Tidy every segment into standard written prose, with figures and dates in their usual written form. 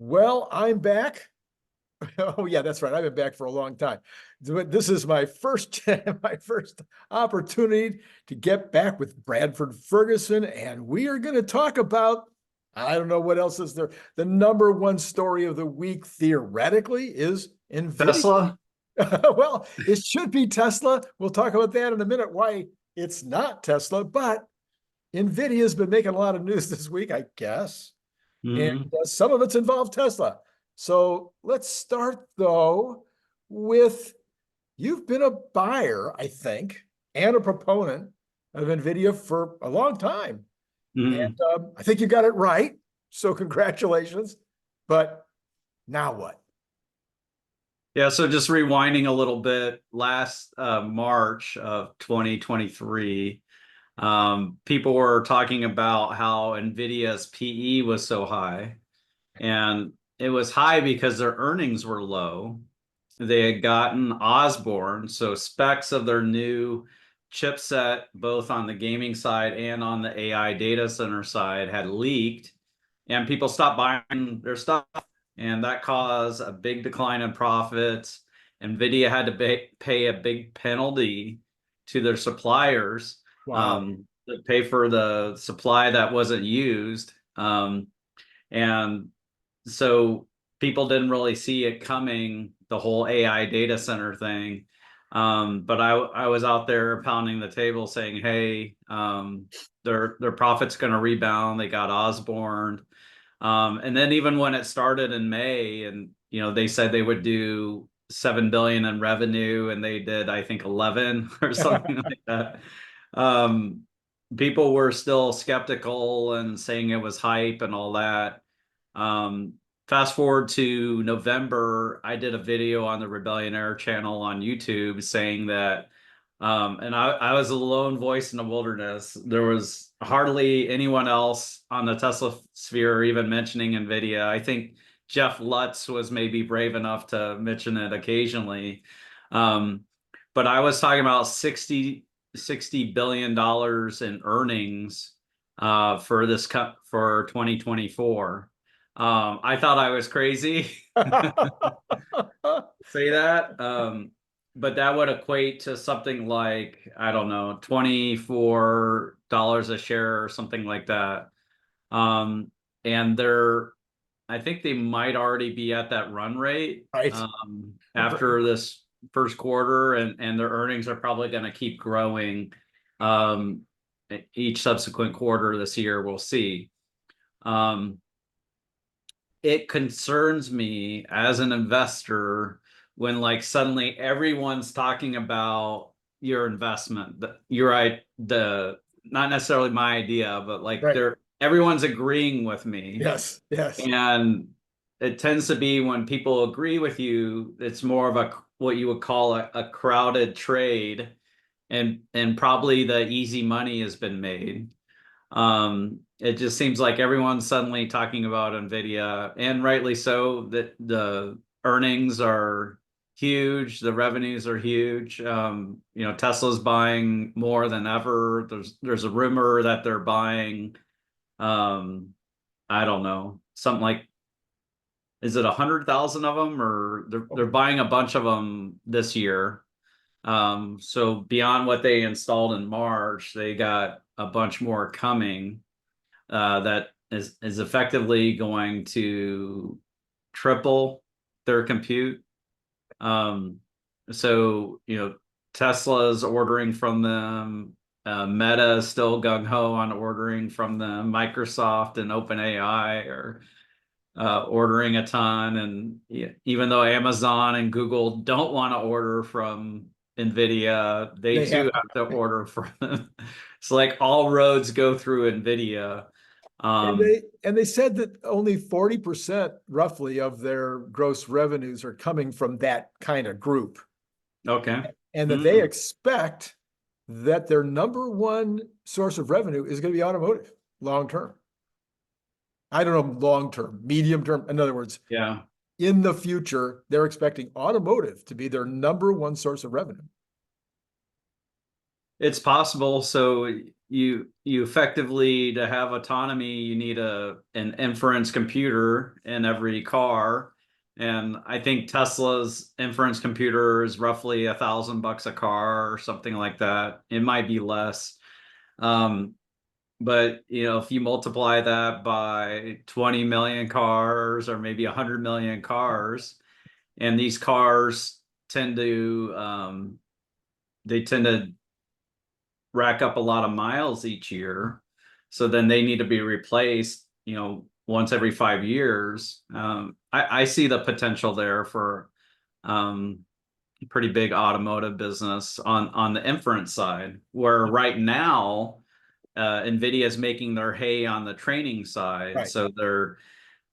Well, I'm back. Oh yeah, that's right. I've been back for a long time. This is my first my first opportunity to get back with Bradford Ferguson, and we are going to talk about, I don't know what else is there. The number one story of the week theoretically is Nvidia. Tesla? Well, it should be Tesla. We'll talk about that in a minute, why it's not Tesla, but Nvidia's been making a lot of news this week, I guess. And Hmm. some of it's involved Tesla. So let's start though with, you've been a buyer, I think, and a proponent of Nvidia for a long time. And Hmm. I think you got it right. So congratulations. But now what? Yeah, so just rewinding a little bit, last March of 2023, people were talking about how NVIDIA's PE was so high. And it was high because their earnings were low. They had gotten Osborne, so specs of their new chipset, both on the gaming side and on the AI data center side, had leaked, and people stopped buying their stuff. And that caused a big decline in profits. NVIDIA had to pay a big penalty to their suppliers Wow. to pay for the supply that wasn't used. And so people didn't really see it coming, the whole AI data center thing. But I was out there pounding the table saying, hey, their profit's going to rebound. They got Osborne. And then even when it started in May, and they said they would do 7 billion in revenue, and they did, I think, 11 or something like that. Um, People were still skeptical and saying it was hype and all that. Um, Fast forward to November, I did a video on the Rebellionaire channel on YouTube saying that, and I was a lone voice in the wilderness. There was hardly anyone else on the Tesla sphere even mentioning NVIDIA. I think Jeff Lutz was maybe brave enough to mention it occasionally. Um, but I was talking about $60 billion in earnings for 2024. I thought I was crazy say that. But that would equate to something like, I don't know, $24 a share or something like that. Um, and I think they might already be at that run rate Right. after this first quarter, and their earnings are probably going to keep growing um, each subsequent quarter this year. We'll see. Um, it concerns me as an investor when, like, suddenly everyone's talking about your investment. You're right, the not necessarily my idea, but like Right. everyone's agreeing with me. Yes. Yes. And it tends to be when people agree with you, it's more of a what you would call a crowded trade, and probably the easy money has been made. It just seems like everyone's suddenly talking about Nvidia, and rightly so, that the earnings are huge, the revenues are huge. Tesla's buying more than ever. There's a rumor that they're buying, I don't know, something like, is it 100,000 of them, or they're buying a bunch of them this year. So beyond what they installed in March, they got a bunch more coming that is effectively going to triple their compute. Um, so Tesla's ordering from them. Meta is still gung ho on ordering from them. Microsoft and OpenAI are ordering a ton, and even though Amazon and Google don't want to order from NVIDIA, they They too have. have to order from them. It's like all roads go through NVIDIA. And Um, they said that only 40% roughly of their gross revenues are coming from that kind of group. okay. And that they Mm. expect that their number one source of revenue is going to be automotive long term. I don't know, long term, medium term. In other words, Yeah. in the future, they're expecting automotive to be their number one source of revenue. It's possible. So you effectively, to have autonomy, you need an inference computer in every car. And I think Tesla's inference computer is roughly $1,000 a car or something like that. It might be less. Um, but if you multiply that by 20 million cars or maybe 100 million cars, and these cars tend to they tend to rack up a lot of miles each year. So then they need to be replaced, once every 5 years. I see the potential there for um, pretty big automotive business on the inference side, where right now Nvidia is making their hay on the training side. Right. So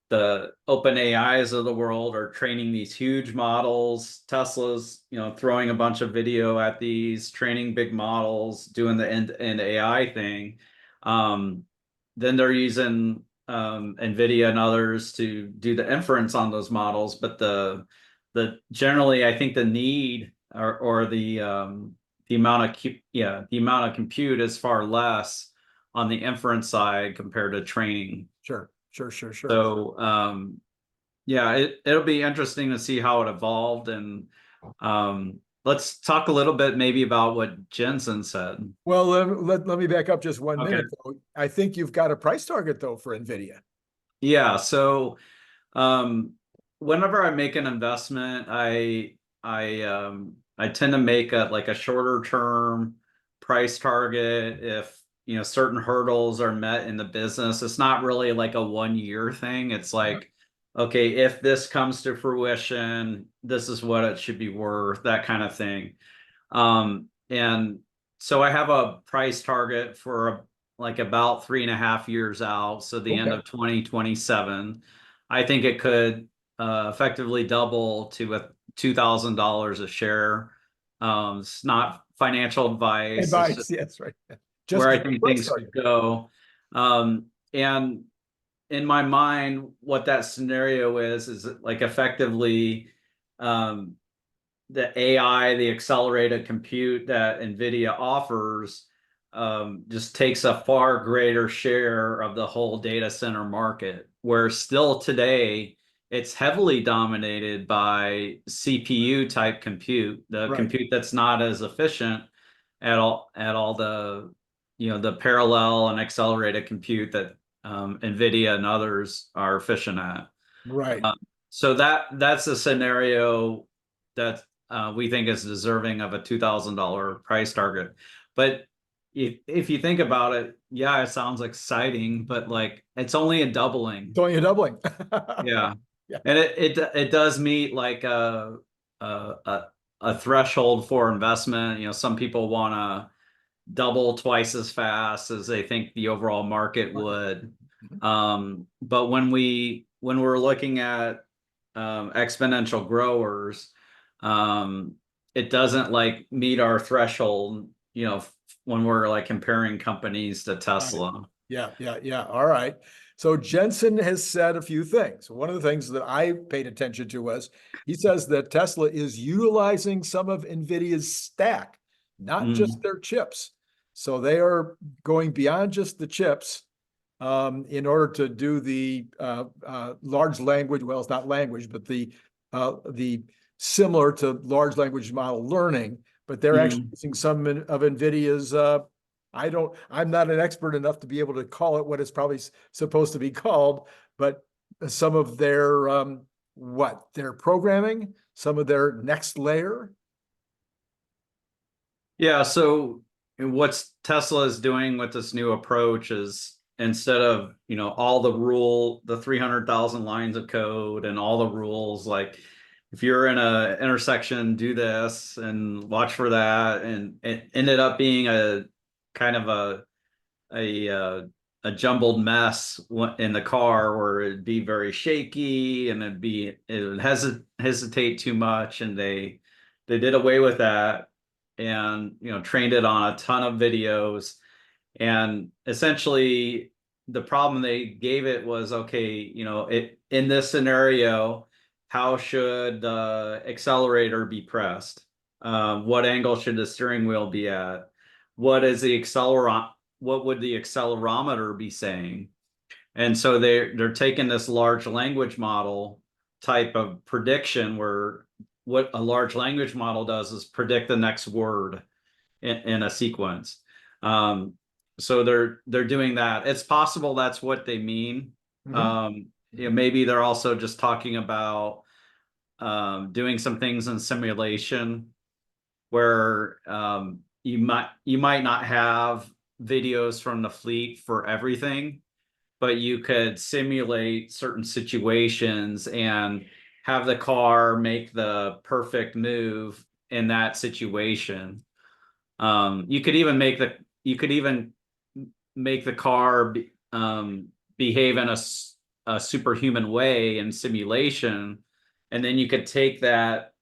the open AIs of the world are training these huge models. Tesla's, throwing a bunch of video at these, training big models, doing the end-to-end AI thing. Then they're using NVIDIA and others to do the inference on those models. But the generally, I think the need or the amount of the amount of compute is far less on the inference side compared to training. Sure. Sure. So yeah, it'll be interesting to see how it evolved. And let's talk a little bit maybe about what Jensen said. Well, let me back up just 1 minute, Okay. though. I think you've got a price target, though, for Nvidia. Yeah. So um, whenever I make an investment, I tend to make a shorter term price target if certain hurdles are met in the business. It's not really like a 1 year thing. It's like, okay, if this comes to fruition, this is what it should be worth, that kind of thing. And so I have a price target for like about 3.5 years out. So the end Okay. of 2027, I think it could effectively double to $2,000 a share. It's not financial advice. It's Advice, just yes, right. where Just I a think price things could target. go. And in my mind, what that scenario is like effectively um, the AI, the accelerated compute that NVIDIA offers, just takes a far greater share of the whole data center market, where still today it's heavily dominated by CPU type compute, the Right. compute that's not as efficient at all the parallel and accelerated compute that NVIDIA and others are efficient at. Right. Um, so that's a scenario that we think is deserving of a $2,000 price target. But if you think about it, yeah, it sounds exciting, but like it's only a doubling. It's only a doubling. Yeah, Yeah. and it does meet like a a, a threshold for investment. Some people want to double twice as fast as they think the overall market would. Mhm. But when we're looking at exponential growers, um, it doesn't like meet our threshold, when we're like comparing companies to Got it. Tesla. Yeah. All right. So Jensen has said a few things. One of the things that I paid attention to was he says that Tesla is utilizing some of NVIDIA's stack, not just Mm, their chips. So they are going beyond just the chips in order to do the large language. Well, it's not language, but the similar to large language model learning. But they're actually mm. using some of NVIDIA's. I'm not an expert enough to be able to call it what it's probably supposed to be called, but some of their their programming, some of their next layer. Yeah, so what's Tesla is doing with this new approach is instead of, all the 300,000 lines of code and all the rules, like if you're in a intersection, do this and watch for that. And it ended up being a kind of a, uh, a jumbled mess in the car where it'd be very shaky and it would hesitate too much. And they did away with that and trained it on a ton of videos. And essentially the problem they gave it was, okay, it in this scenario, how should the accelerator be pressed? What angle should the steering wheel be at? what is the what would the accelerometer be saying? And so they're taking this large language model type of prediction where what a large language model does is predict the next word in a sequence. Um, so they're doing that. It's possible that's what they mean. Mhm. Maybe they're also just talking about doing some things in simulation where you might not have videos from the fleet for everything, but you could simulate certain situations and have the car make the perfect move in that situation. You could even make the car behave in a superhuman way in simulation, and then you could take that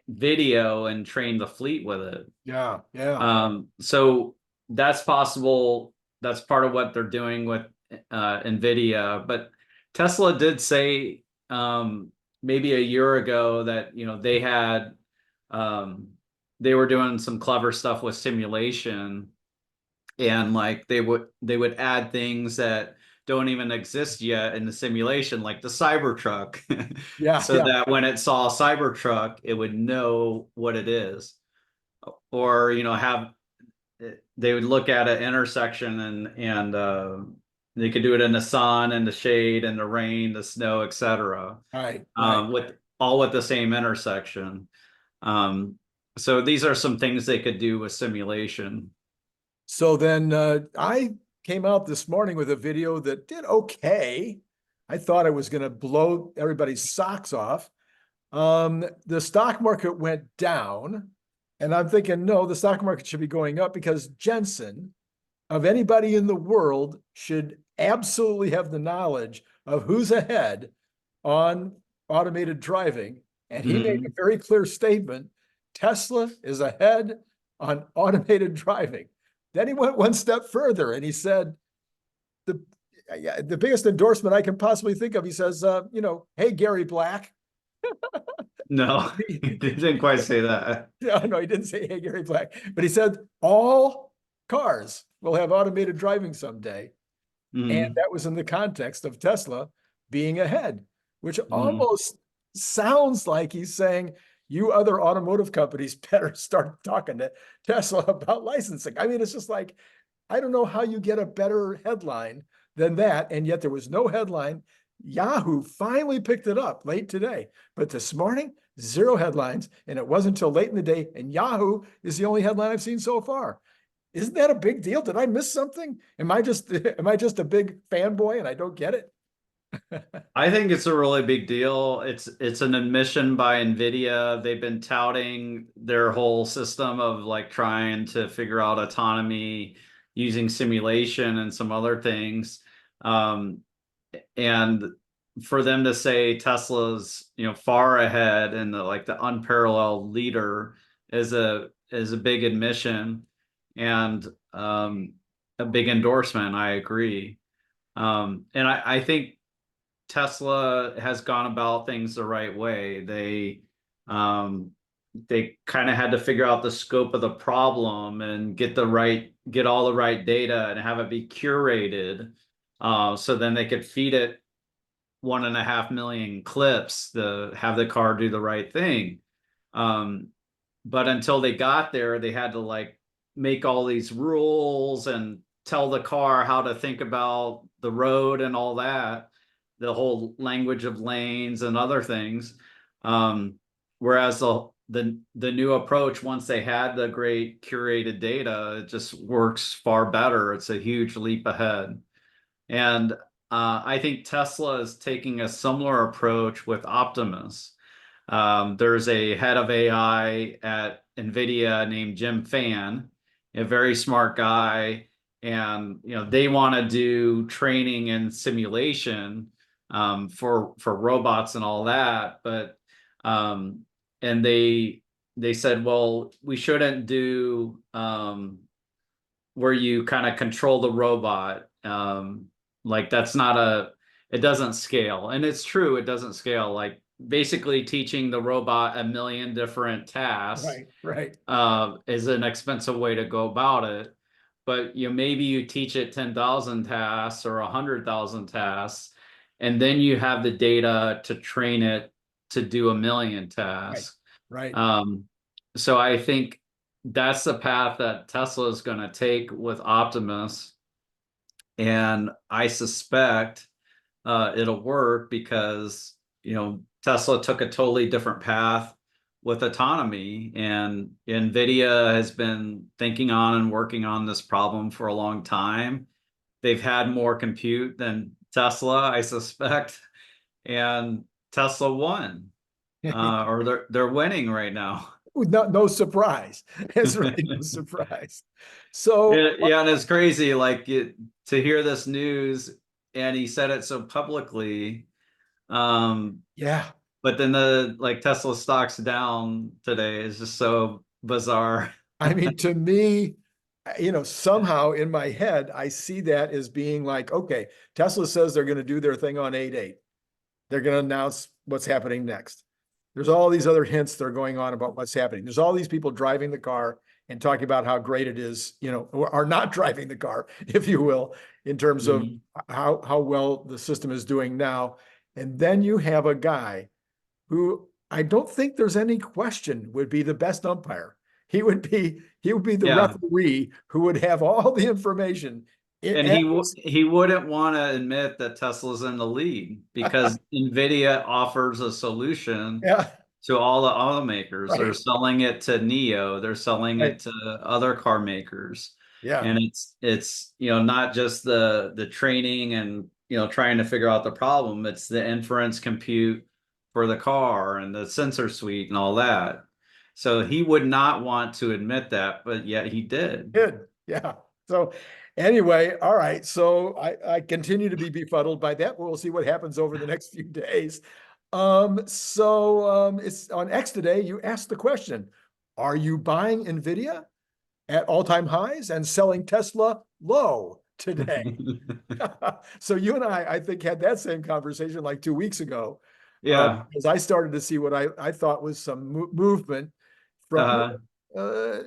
video and train the fleet with it. Yeah, yeah. So that's possible. That's part of what they're doing with Nvidia. But Tesla did say maybe a year ago that um, they were doing some clever stuff with simulation, and like they would add things that don't even exist yet in the simulation, like the Cybertruck, Yeah, so yeah. that when it saw a Cybertruck, it would know what it is. Or have they would look at an intersection and they could do it in the sun and the shade and the rain, the snow, etc. Right, right. With the same intersection. Um, so these are some things they could do with simulation. So then I came out this morning with a video that did okay. I thought I was going to blow everybody's socks off. The stock market went down, and I'm thinking, no, the stock market should be going up because Jensen, of anybody in the world, should absolutely have the knowledge of who's ahead on automated driving. And he made a Mhm. very clear statement: Tesla is ahead on automated driving. Then he went one step further and he said, the, the biggest endorsement I can possibly think of, he says, hey, Gary Black. No, he didn't quite say that. No, he didn't say, hey, Gary Black, but he said all cars will have automated driving someday. And Mhm. that was in the context of Tesla being ahead, which Mhm. almost sounds like he's saying, you other automotive companies better start talking to Tesla about licensing. I mean, it's just like, I don't know how you get a better headline than that. And yet there was no headline. Yahoo finally picked it up late today, but this morning, zero headlines. And it wasn't until late in the day. And Yahoo is the only headline I've seen so far. Isn't that a big deal? Did I miss something? Am I just a big fanboy and I don't get it? I think it's a really big deal. It's an admission by Nvidia. They've been touting their whole system of like trying to figure out autonomy using simulation and some other things. Um, and for them to say Tesla's, far ahead and the unparalleled leader is a big admission and a big endorsement. I agree. And I think Tesla has gone about things the right way. Um, they kind of had to figure out the scope of the problem and get all the right data and have it be curated. So then they could feed it 1.5 million clips to have the car do the right thing. Um, but until they got there, they had to like make all these rules and tell the car how to think about the road and all that, the whole language of lanes and other things. Whereas the new approach, once they had the great curated data, it just works far better. It's a huge leap ahead. And I think Tesla is taking a similar approach with Optimus. There's a head of AI at NVIDIA named Jim Fan, a very smart guy, and they want to do training and simulation for robots and all that, but um, and they said, well, we shouldn't do where you kind of control the robot. Like that's not it doesn't scale. And it's true, it doesn't scale. Like basically teaching the robot a million different tasks Right. is an expensive way to go about it. But maybe you teach it 10,000 tasks or 100,000 tasks, and then you have the data to train it to do a million Right. tasks. Right. Um, so I think that's the path that Tesla is going to take with Optimus, and I suspect it'll work because Tesla took a totally different path with autonomy, and Nvidia has been thinking on and working on this problem for a long time. They've had more compute than Tesla, I suspect, and Tesla won, or they're winning right now. No surprise. That's right. No surprise. So, Yeah, and it's crazy, like to hear this news, and he said it so publicly. Um, yeah, But then the Tesla stocks down today is just so bizarre. I mean, to me, somehow in my head, I see that as being like, okay, Tesla says they're going to do their thing on 8/8. They're going to announce what's happening next. There's all these other hints that are going on about what's happening. There's all these people driving the car and talking about how great it is, or are not driving the car, if you will, in terms of Mhm. how well the system is doing now. And then you have a guy who I don't think there's any question would be the best umpire. He would be the Yeah, referee who would have all the information. and he wouldn't want to admit that Tesla's in the lead because Nvidia offers a solution Yeah, to all the automakers. They're right, selling it to Neo, they're selling right. it to other car makers. Yeah, And it's not just the training and trying to figure out the problem, it's the inference compute for the car and the sensor suite and all that. So he would not want to admit that, but yet he did. good. Yeah. So anyway, all right. So I continue to be befuddled by that. We'll see what happens over the next few days. It's on X today. You asked the question, are you buying Nvidia at all-time highs and selling Tesla low today? So you and I think, had that same conversation like 2 weeks ago, Yeah. because I started to see what I thought was some movement from, Uh,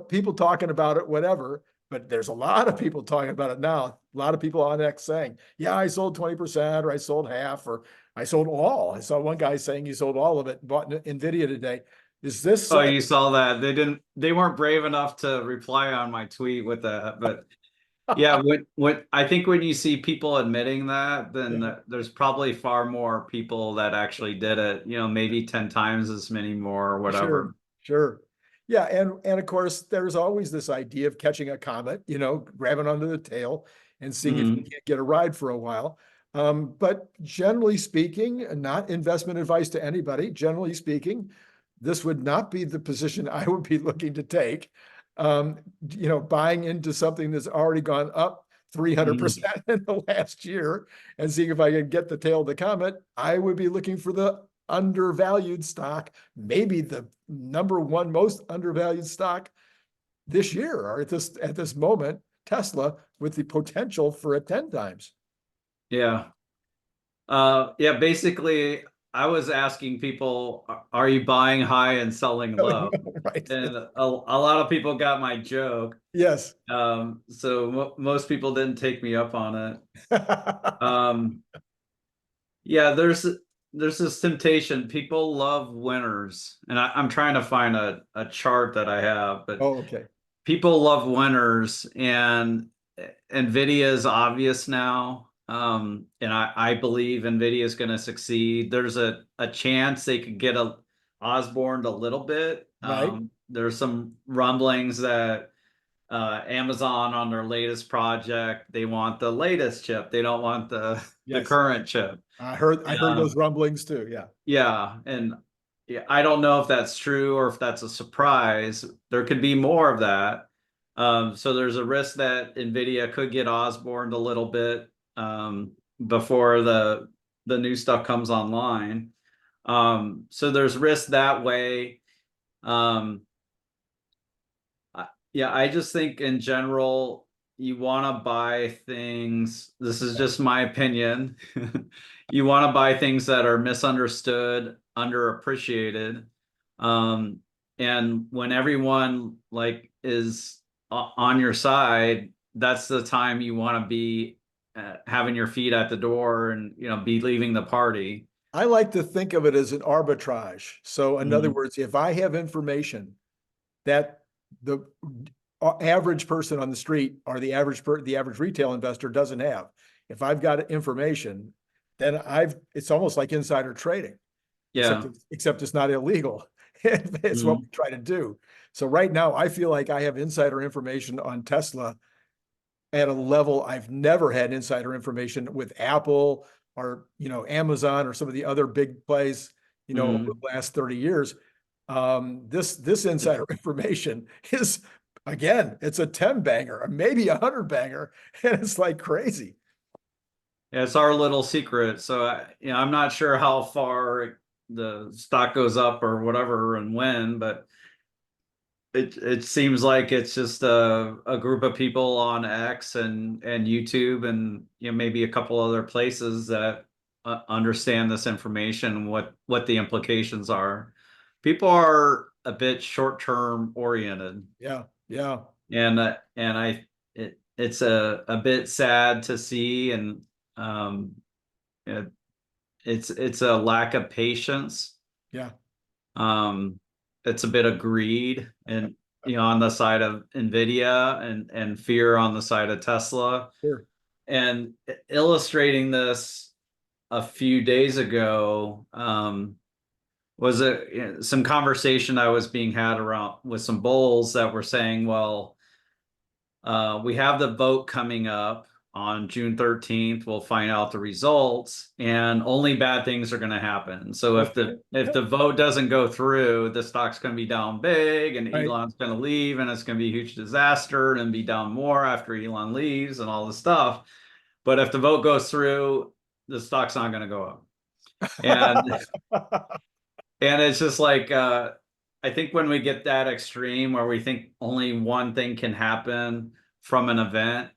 people talking about it, whatever. But there's a lot of people talking about it now. A lot of people on X saying, yeah, I sold 20%, or I sold half, or I sold all. I saw one guy saying he sold all of it and bought Nvidia today. Is this, oh, you saw that. They weren't brave enough to reply on my tweet with that, but yeah, when I think when you see people admitting that, then yeah. there's probably far more people that actually did it, maybe 10 times as many more or Sure, whatever. sure. Yeah, and of course, there's always this idea of catching a comet, grabbing onto the tail and seeing if you Mhm. can't get a ride for a while. But generally speaking, not investment advice to anybody. Generally speaking, this would not be the position I would be looking to take. Buying into something that's already gone up Mhm. 300% in the last year and seeing if I can get the tail of the comet, I would be looking for the undervalued stock, maybe the number one most undervalued stock this year, or at this moment, Tesla, with the potential for a 10 times. Yeah. Yeah, basically I was asking people, are you buying high and selling low? Right. And a lot of people got my joke. Yes. So most people didn't take me up on it. Um, Yeah, there's this temptation. People love winners, and I'm trying to find a chart that I have, but Oh, okay. people love winners, and Nvidia is obvious now. And I believe Nvidia is going to succeed. There's a chance they could get Osborne a little bit. Right. There's some rumblings that Amazon on their latest project, they want the latest chip. They don't want the Yes. current chip. I heard those Um, rumblings too. Yeah. yeah, and yeah, I don't know if that's true or if that's a surprise. There could be more of that. So there's a risk that Nvidia could get Osborne a little bit before the new stuff comes online. So there's risk that way. Um, yeah, I just think in general, you want to buy things. This is just my opinion. you want to buy things that are misunderstood, underappreciated. Um, and when everyone like is on your side, that's the time you want to be having your feet at the door and be leaving the party. I like to think of it as an arbitrage. So, in other Mhm. words, if I have information that the average person on the street or the average retail investor doesn't have, if I've got information, then it's almost like insider trading, Yeah. except it's not illegal. It's what we Mhm. try to do. So right now, I feel like I have insider information on Tesla at a level I've never had insider information with Apple or Amazon or some of the other big plays over Mhm. the last 30 years. This insider information is, again, it's a 10 banger or maybe 100 banger, and it's like crazy. Yeah, it's our little secret. So I'm not sure how far the stock goes up or whatever and when, but it seems like it's just a group of people on X and YouTube and maybe a couple other places that understand this information, what the implications are. People are a bit short-term oriented, Yeah, yeah, and it's a bit sad to see, and um, it, it's a lack of patience. yeah, Um, it's a bit of greed and on the side of Nvidia and fear on the side of Tesla. sure. And illustrating this a few days ago was some conversation I was being had around with some bulls that were saying, well, we have the vote coming up on June 13th. We'll find out the results, and only bad things are going to happen. So if Okay. the vote doesn't go through, the stock's going to be down big, and Right. Elon's going to leave, and it's going to be a huge disaster, and be down more after Elon leaves, and all this stuff. But if the vote goes through, the stock's not going to go up. And and it's just like I think when we get that extreme where we think only one thing can happen from an event,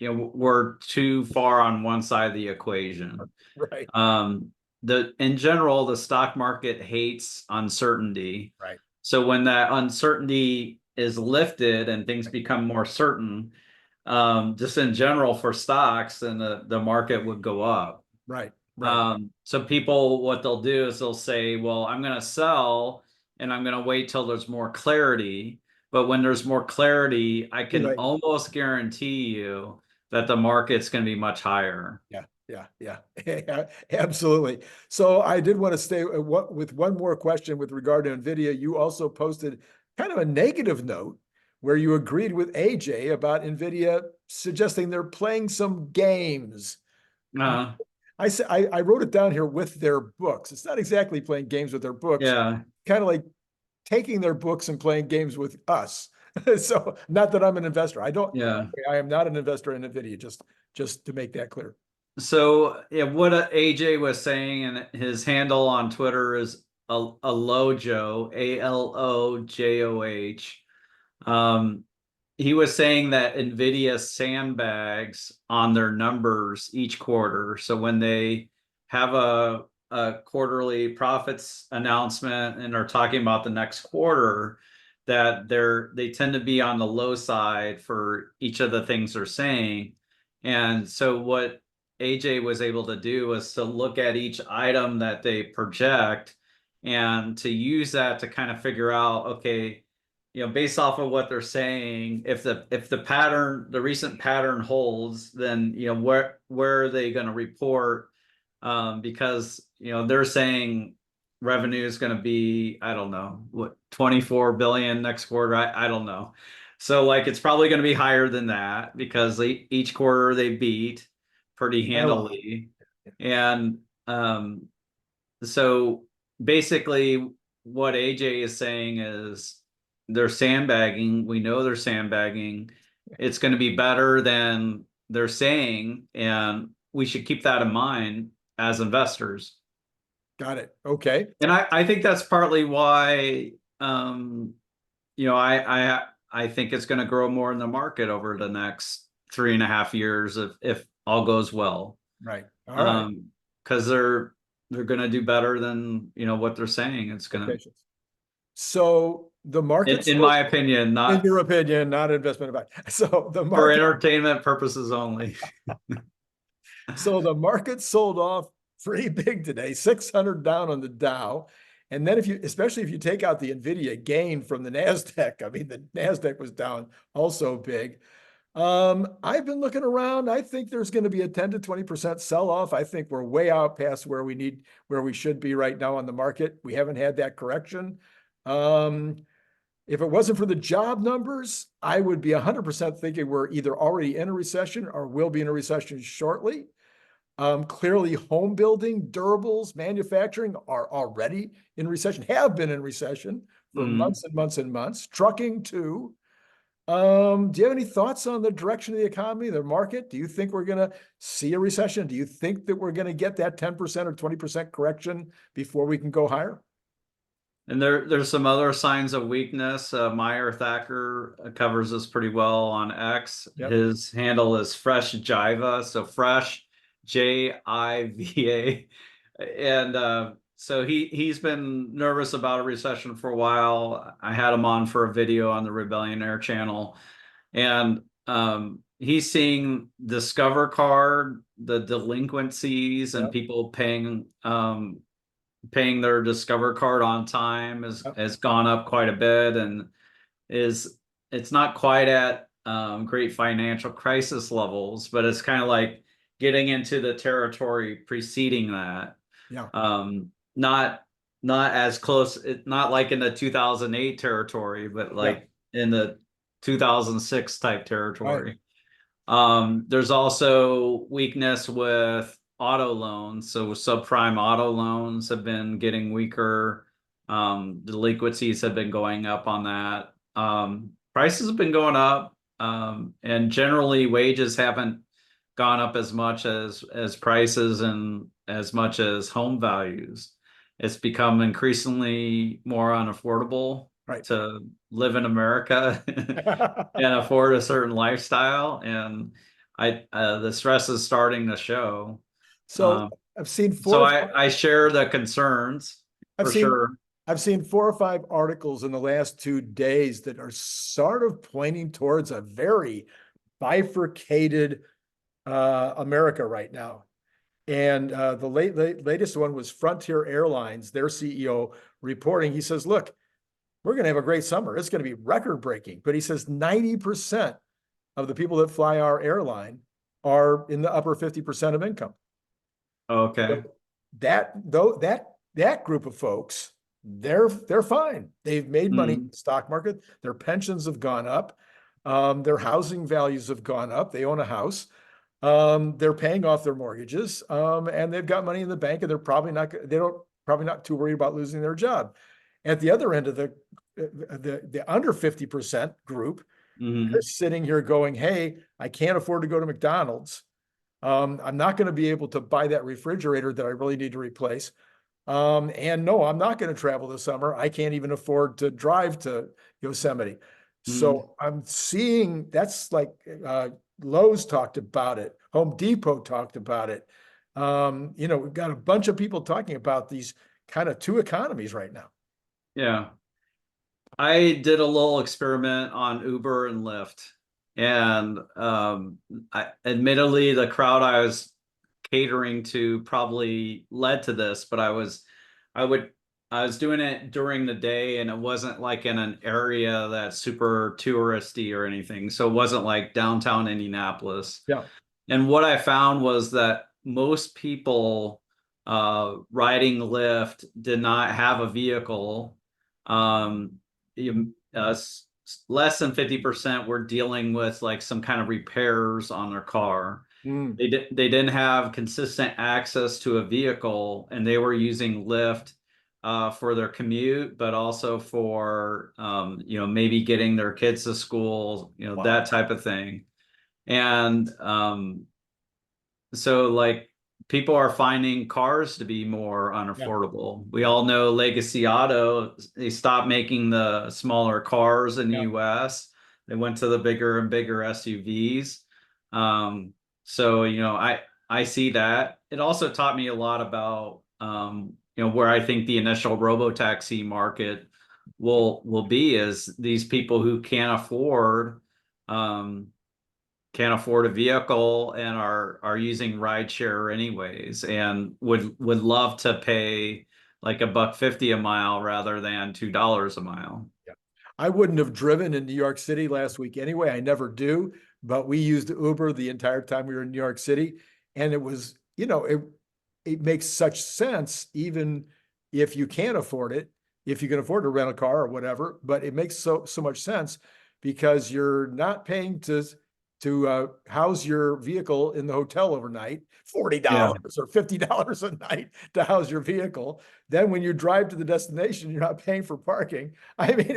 we're too far on one side of the equation. Right, Um, the in general, the stock market hates uncertainty. right, So when that uncertainty is lifted and things become more certain, just in general for stocks, then the market would go up. right, right. So people, what they'll do is they'll say, well, I'm going to sell and I'm going to wait till there's more clarity. But when there's more clarity, I can Right. almost guarantee you that the market's going to be much higher. Yeah, yeah, yeah, yeah, absolutely. So I did want to stay with one more question with regard to NVIDIA. You also posted kind of a negative note where you agreed with AJ about NVIDIA suggesting they're playing some games. Uh, I wrote it down here with their books. It's not exactly playing games with their books, yeah, kind of like taking their books and playing games with us. So not that I'm an investor. yeah. I am not an investor in NVIDIA, just to make that clear. So yeah, what AJ was saying, and his handle on Twitter is Alojo, ALOJOH. Um, he was saying that Nvidia sandbags on their numbers each quarter. So when they have a quarterly profits announcement and are talking about the next quarter, that they tend to be on the low side for each of the things they're saying. And so what AJ was able to do was to look at each item that they project and to use that to kind of figure out, okay, based off of what they're saying, if the recent pattern holds, then where are they going to report? Because they're saying revenue is going to be, I don't know, what, 24 billion next quarter. I don't know. So like it's probably going to be higher than that because each quarter they beat pretty By a lot. handily. And so basically what AJ is saying is they're sandbagging. We know they're sandbagging. It's going to be better than they're saying, and we should keep that in mind as investors. Got it. Okay. And I think that's partly why I think it's going to grow more in the market over the next 3.5 years if all goes well. Right. All right. Because they're going to do better than what they're saying it's going to. Patience. So the market In sold, my opinion, in not your opinion, not investment advice. So the for market, entertainment purposes only. so the market sold off pretty big today, 600 down on the Dow. And then especially if you take out the Nvidia gain from the NASDAQ, I mean, the NASDAQ was down also big. I've been looking around. I think there's going to be a 10 to 20% sell off. I think we're way out past where we should be right now on the market. We haven't had that correction. If it wasn't for the job numbers, I would be 100% thinking we're either already in a recession or will be in a recession shortly. Clearly, home building, durables, manufacturing are already in recession, have been in recession for months and months and months. Trucking too. Do you have any thoughts on the direction of the economy, the market? Do you think we're going to see a recession? Do you think that we're going to get that 10% or 20% correction before we can go higher? And there's some other signs of weakness. Meyer Thacker covers this pretty well on X. Yep. His handle is Fresh Jiva, so Fresh Jiva, and so he's been nervous about a recession for a while. I had him on for a video on the Rebellionaire channel, and he's seeing Discover Card, the delinquencies, and Yep. people paying their Discover Card on time has gone up quite a bit, and it's not quite at great financial crisis levels, but it's kind of like getting into the territory preceding that. Yeah. Not as close, not like in the 2008 territory, but like in the 2006 type territory. Right. There's also weakness with auto loans. So subprime auto loans have been getting weaker. Delinquencies have been going up on that. Prices have been going up. And generally wages haven't gone up as much as prices and as much as home values. It's become increasingly more unaffordable Right. to live in America and afford a certain lifestyle. And the stress is starting to show. So I've seen So I share the concerns I've for seen sure. I've seen 4 or 5 articles in the last 2 days that are sort of pointing towards a very bifurcated America right now. And the latest one was Frontier Airlines, their CEO reporting. He says, look, we're going to have a great summer. It's going to be record breaking. But he says 90% of the people that fly our airline are in the upper 50% of income. Okay. That group of folks, they're fine. They've made money in Mhm. the stock market. Their pensions have gone up. Their housing values have gone up. They own a house. They're paying off their mortgages, and they've got money in the bank, and probably not too worried about losing their job. At the other end of the under 50% group, they're Mhm. sitting here going, hey, I can't afford to go to McDonald's. I'm not going to be able to buy that refrigerator that I really need to replace. And no, I'm not going to travel this summer. I can't even afford to drive to Yosemite. Mhm. So I'm seeing that's like Lowe's talked about it. Home Depot talked about it. We've got a bunch of people talking about these kind of two economies right now. Yeah. I did a little experiment on Uber and Lyft, and admittedly, the crowd I was catering to probably led to this, but I would, I was doing it during the day, and it wasn't like in an area that's super touristy or anything, so it wasn't like downtown Indianapolis. Yeah. And what I found was that most people riding Lyft did not have a vehicle. Um, Less than 50% were dealing with like some kind of repairs on their car. Mm. They didn't have consistent access to a vehicle, and they were using Lyft for their commute, but also for maybe getting their kids to school, Wow. that type of thing. And so like people are finding cars to be more Yeah. unaffordable. We all know Legacy Auto, they stopped making the smaller cars in the Yeah. US. They went to the bigger and bigger SUVs. So, I see that. It also taught me a lot about, where I think the initial robotaxi market will be is these people who um, can't afford a vehicle and are using rideshare anyways, and would love to pay like $1.50 a mile rather than $2 a mile. Yeah. I wouldn't have driven in New York City last week anyway. I never do, but we used Uber the entire time we were in New York City. And it was, it makes such sense, even if you can't afford it, if you can afford to rent a car or whatever, but it makes so much sense because you're not paying to house your vehicle in the hotel overnight, Yeah. $40 or $50 a night to house your vehicle. Then when you drive to the destination, you're not paying for parking. I mean,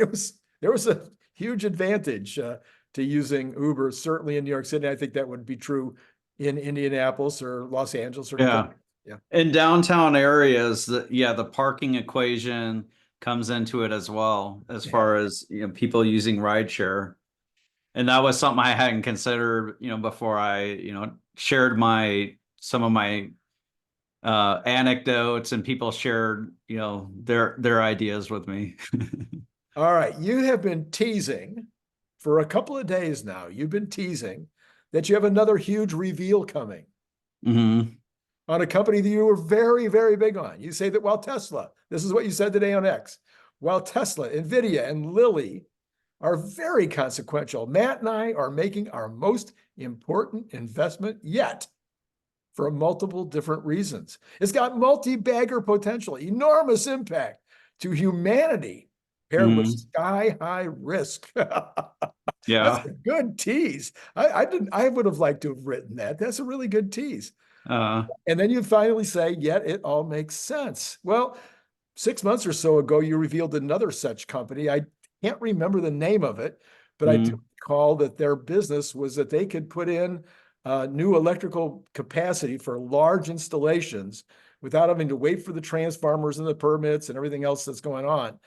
there was a huge advantage to using Uber, certainly in New York City. I think that would be true in Indianapolis or Los Angeles or anything. Yeah. Yeah. In downtown areas, the parking equation comes into it as well, as Yeah. far as people using rideshare. And that was something I hadn't considered, before I, shared some of my anecdotes, and people shared, their ideas with me. All right. You have been teasing for a couple of days now. You've been teasing that you have another huge reveal coming Hmm. on a company that you were very, very big on. You say that while Tesla, this is what you said today on X, while Tesla, Nvidia, and Lilly are very consequential, Matt and I are making our most important investment yet for multiple different reasons. It's got multi-bagger potential, enormous impact to humanity paired with Hmm. sky high risk. That's Yeah. a good tease. I would have liked to have written that. That's a really good tease. Uh, And then you finally say, yet it all makes sense. Well, 6 months or so ago, you revealed another such company. I can't remember the name of it, but I do mm, recall that their business was that they could put in new electrical capacity for large installations without having to wait for the transformers and the permits and everything else that's going on.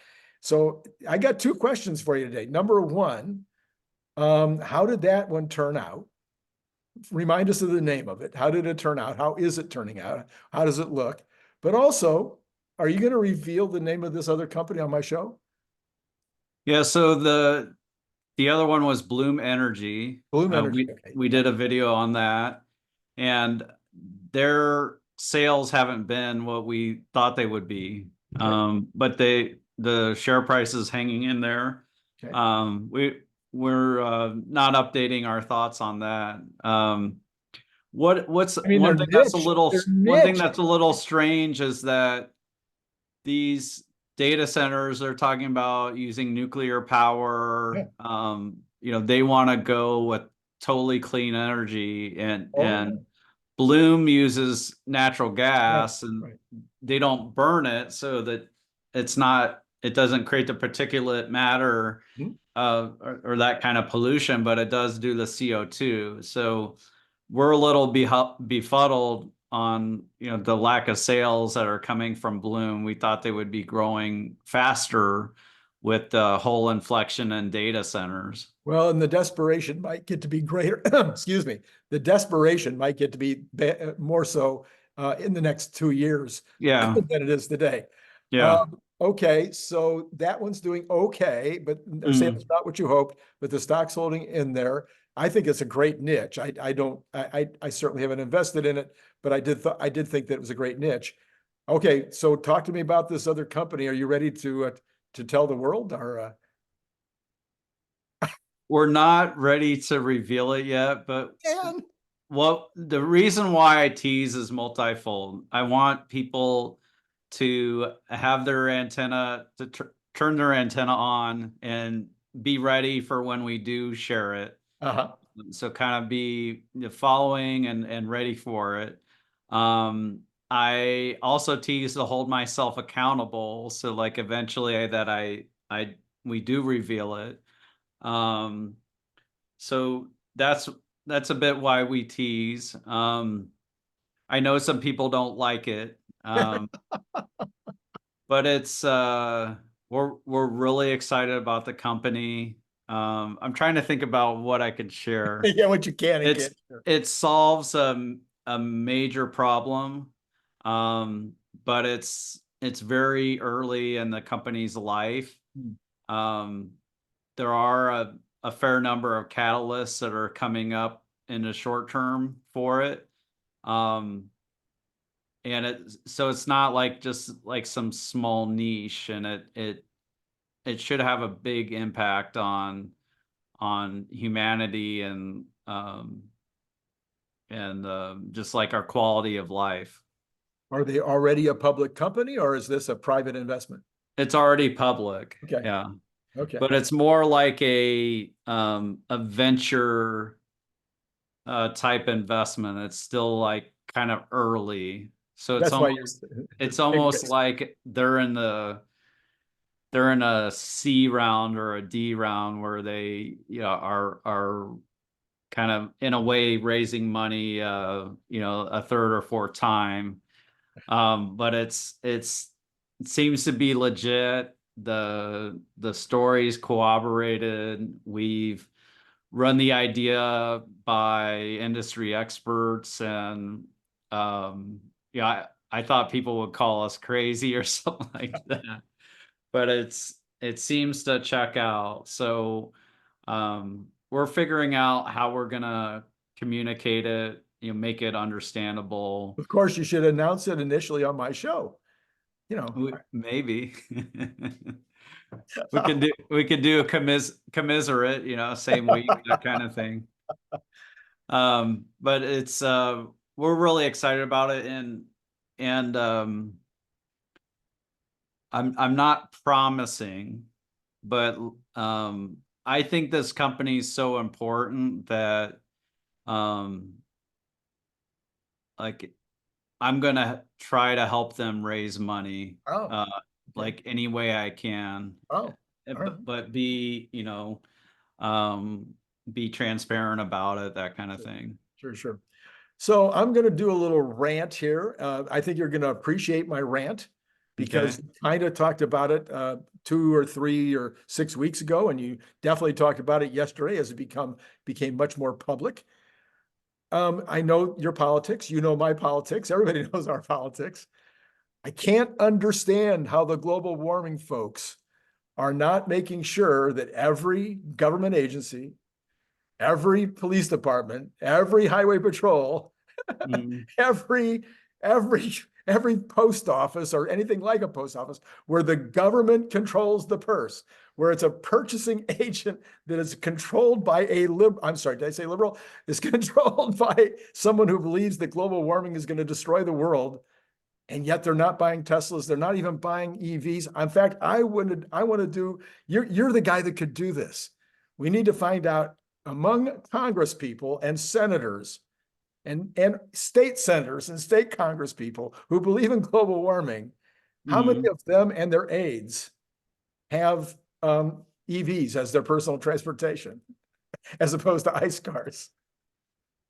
So I got two questions for you today. Number one, how did that one turn out? Remind us of the name of it. How did it turn out? How is it turning out? How does it look? But also, are you going to reveal the name of this other company on my show? yeah. So the other one was Bloom Energy. Bloom Energy. We Okay. we did a video on that, and their sales haven't been what we thought they would be. Okay. But the share price is hanging in there. Okay. We're not updating our thoughts on that. What's I mean, they're niche. They're one thing niche. that's a little strange is that these data centers they're talking about using nuclear Yeah. power. They want to go with totally clean energy, and Oh, Bloom uses natural right. gas, and Right. they don't burn it so that it doesn't create the particulate matter, Hmm. or that kind of pollution, but it does do the CO2. So we're a little befuddled on the lack of sales that are coming from Bloom. We thought they would be growing faster with the whole inflection in data centers. Well, and the desperation might get to be greater. Excuse me. The desperation might get to be more so in the next 2 years Yeah, than it is today. yeah. Okay, so that one's doing okay, but sales Mm. not what you hoped, but the stock's holding in there. I think it's a great niche. I don't I certainly haven't invested in it, but I did think that it was a great niche. Okay, so talk to me about this other company. Are you ready to tell the world or We're not ready to reveal it yet, but and the reason why I tease is multifold. I want people to have their antenna to turn their antenna on and be ready for when we do share it. uh-huh. So kind of be following and ready for it. I also tease to hold myself accountable. So like eventually I we do reveal it. Um, so that's a bit why we tease. I know some people don't like it. But we're really excited about the company. I'm trying to think about what I could share. Yeah, what you can and It's can't share. it solves a major problem, but it's very early in the company's life. Mm. Um, there are a fair number of catalysts that are coming up in the short term for it. Um, and it's not like just like some small niche, and it should have a big impact on humanity and just like our quality of life. Are they already a public company, or is this a private investment? It's already public, Okay. yeah, Okay. but it's more like a venture type investment. It's still like kind of early, so That's why you're it's big almost risk. like they're in a C round or a D round where they are kind of in a way raising money a third or fourth time. But it seems to be legit. The stories corroborated. We've run the idea by industry experts, and yeah, I thought people would call us crazy or something like that, but it seems to check out. So we're figuring out how we're gonna communicate it, make it understandable. Of course, you should announce it initially on my show. You know, Maybe we could do a commiserate, same week, that kind of thing. But it's we're really excited about it, and I'm not promising, but I think this company is so important that um like I'm gonna try to help them raise money, oh, uh, okay. like any way I can, Oh, all right. but um, be transparent about it, that kind of Sure, thing. sure, sure. So I'm going to do a little rant here. I think you're going to appreciate my rant Okay. because you kind of talked about it 2 or 3 or 6 weeks ago, and you definitely talked about it yesterday as it became much more public. I know your politics. You know my politics. Everybody knows our politics. I can't understand how the global warming folks are not making sure that every government agency, every police department, every highway patrol, Mm, every every every post office or anything like a post office where the government controls the purse, where it's a purchasing agent that is controlled by I'm sorry, did I say liberal? Is controlled by someone who believes that global warming is going to destroy the world, and yet they're not buying Teslas. They're not even buying EVs. In fact, I want to do, you're the guy that could do this. We need to find out among Congress people and senators and state senators and state Congress people who believe in global warming, how many mm. of them and their aides have EVs as their personal transportation as opposed to ICE cars?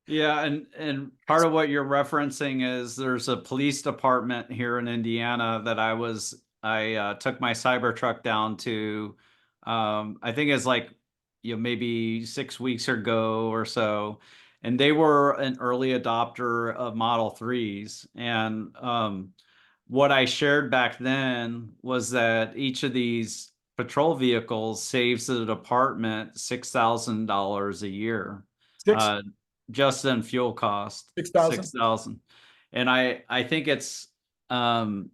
Yeah, and part of what you're referencing is there's a police department here in Indiana that I took my Cybertruck down to. I think it's like maybe 6 weeks ago or so, and they were an early adopter of Model 3s. And what I shared back then was that each of these patrol vehicles saves the department $6,000 a year. Six, Uh, just in fuel cost, 6,000? 6,000. And I think it's um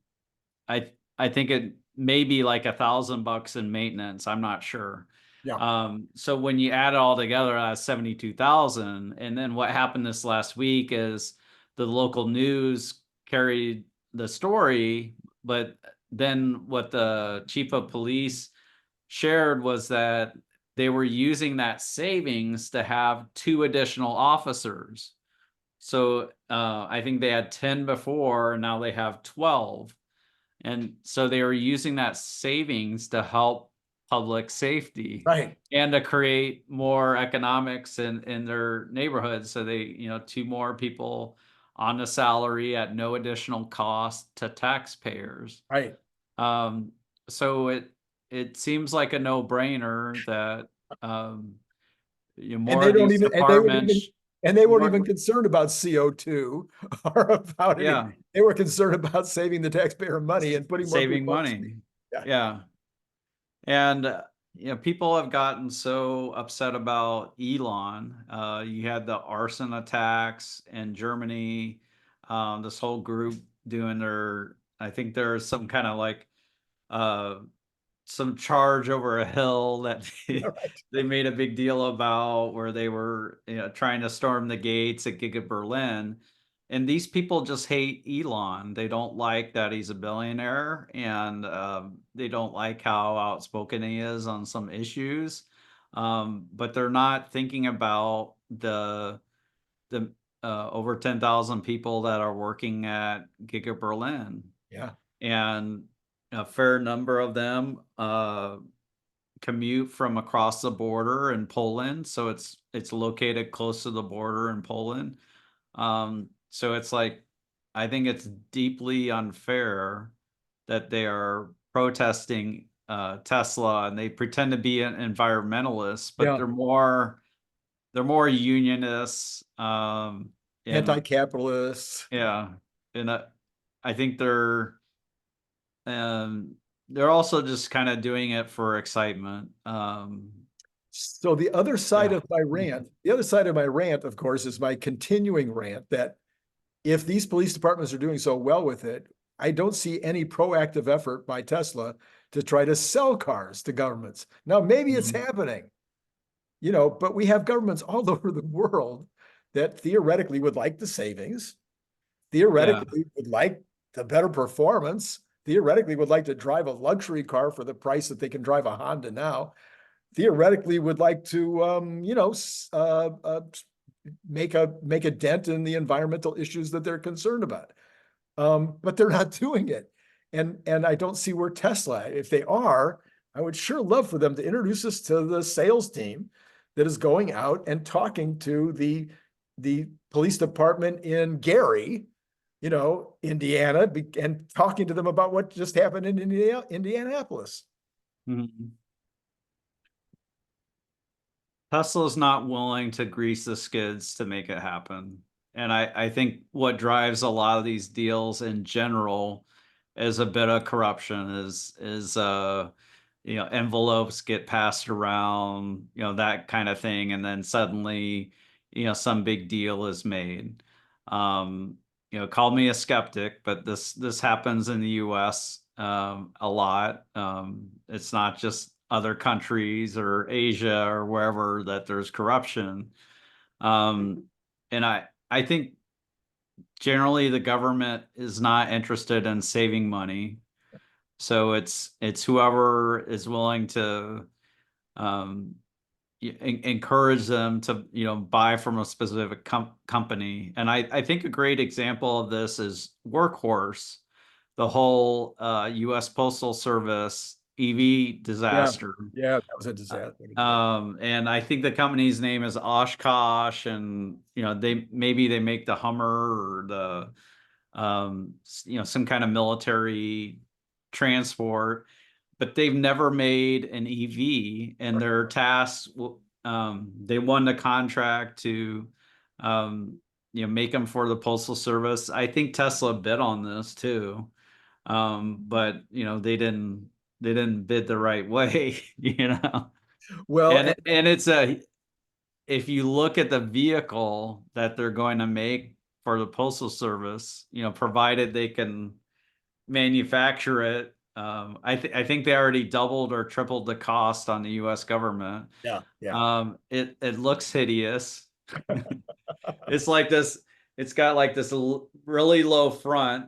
I think it may be like $1,000 in maintenance. I'm not sure. Yeah, So when you add it all together, that's 72,000. And then what happened this last week is the local news carried the story, but then what the chief of police shared was that they were using that savings to have 2 additional officers. So I think they had 10 before, and now they have 12. And so they were using that savings to help public safety right, and to create more economics in their neighborhood. So they, 2 more people on the salary at no additional cost to taxpayers. right. Um, so it seems like a no-brainer that And more of these they would even, departments. And they weren't we're- even concerned about CO2 or about any, yeah, they were concerned about saving the taxpayer money and putting more saving people on street. money. Yeah. Yeah. And people have gotten so upset about Elon. You had the arson attacks in Germany. This whole group doing their, I think there's some kind of like uh, some charge over a hill that Right. they made a big deal about, where they were, trying to storm the gates at Giga Berlin. And these people just hate Elon. They don't like that he's a billionaire, and they don't like how outspoken he is on some issues. But they're not thinking about the over 10,000 people that are working at Giga Berlin, Yeah. and a fair number of them commute from across the border in Poland, so it's located close to the border in Poland. So it's like, I think it's deeply unfair that they are protesting Tesla, and they pretend to be an environmentalists, but Yeah. they're more unionists, and Anti-capitalists. yeah, and I think um, they're also just kind of doing it for excitement. So the other side Yeah. of my rant, of course, is my continuing rant that if these police departments are doing so well with it, I don't see any proactive effort by Tesla to try to sell cars to governments. Now, maybe it's Mhm. happening, but we have governments all over the world that theoretically would like the savings, Yeah. theoretically would like the better performance, theoretically would like to drive a luxury car for the price that they can drive a Honda now, theoretically would like to, make a dent in the environmental issues that they're concerned about. But they're not doing it. And I don't see where Tesla, if they are, I would sure love for them to introduce us to the sales team that is going out and talking to the police department in Gary, Indiana, and talking to them about what just happened in Indianapolis. Mhm. Tesla's not willing to grease the skids to make it happen. And I think what drives a lot of these deals in general is a bit of corruption, is envelopes get passed around, that kind of thing, and then suddenly, some big deal is made. Call me a skeptic, but this happens in the US a lot. It's not just other countries or Asia or wherever that there's corruption. And I think generally the government is not interested in saving money. So it's whoever is willing to um, encourage them to buy from a specific company. And I think a great example of this is Workhorse, the whole U.S. Postal Service EV Yeah, disaster. yeah, that was a disaster. And I think the company's name is Oshkosh, and they make the Hummer or the some kind of military transport, but they've never made an EV, and their tasks. They won the contract to make them for the Postal Service. I think Tesla bid on this too, but they didn't bid the right way, Well, and it's a if you look at the vehicle that they're going to make for the Postal Service, provided they can manufacture it, I think they already doubled or tripled the cost on the U.S. government. yeah, yeah. It looks hideous. It's like this. It's got like this really low front,